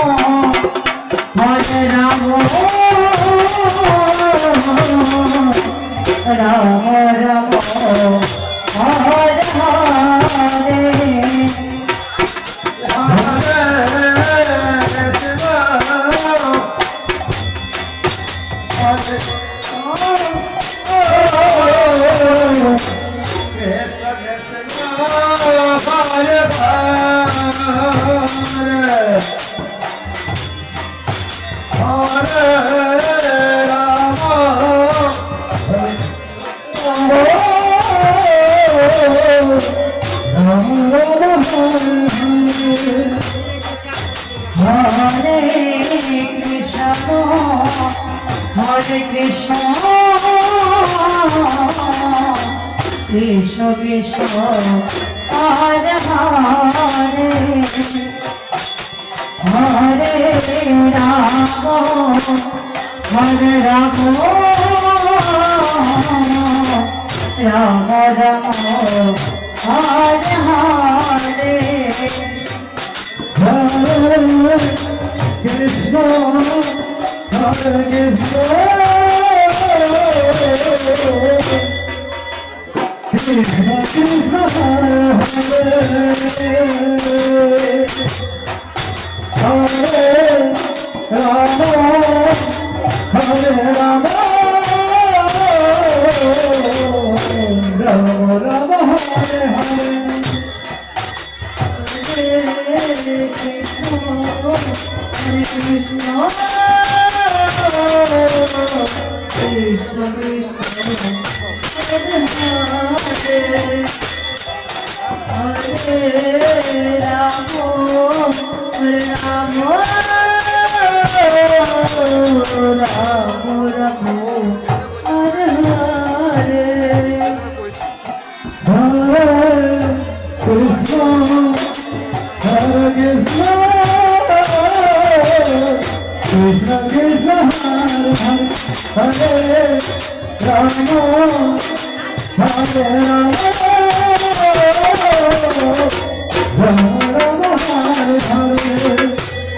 Hare Rama Rama Rama Hare Hare Krishna, Krishna Krishna, Hare Hare, Hare Rama, Hare Rama, Rama Rama, Hare Hare, Hare Krishna. Hare Krishna, Krishna Krishna, Hare Hare, Hare Rama, Rama Rama, Hare Hare. Hare Krishna, Krishna Krishna, Hare Hare, Hare Rama, Hare Rama, Rama Rama, Hare Hare, Hare Krishna, Hare Krishna, Krishna Krishna, Hare Hare, Hare Rama, Hare Rama, Rama Rama, Hare Hare.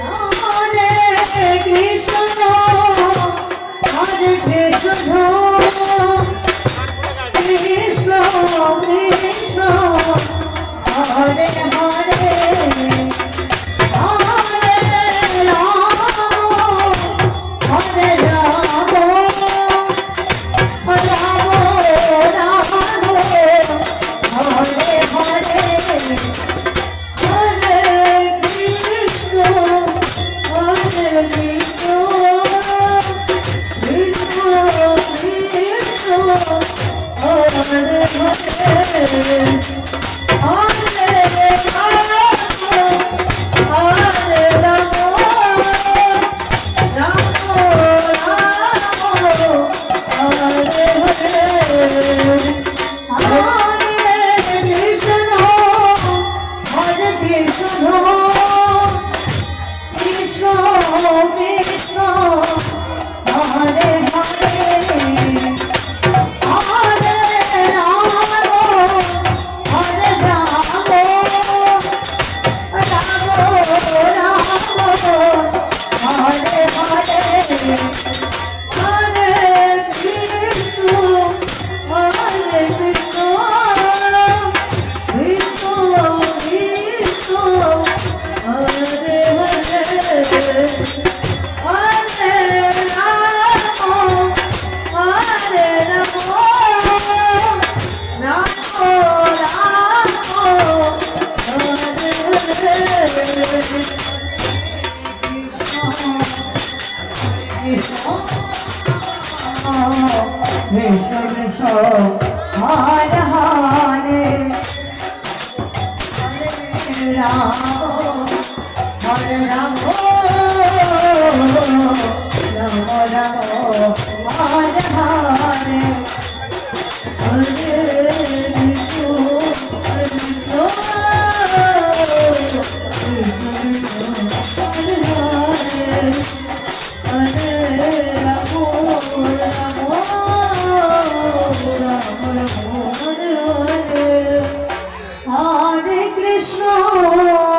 Hare Krishna, Hare Krishna, Krishna Krishna, Hare Hare. Hare Hare, Hare Rama.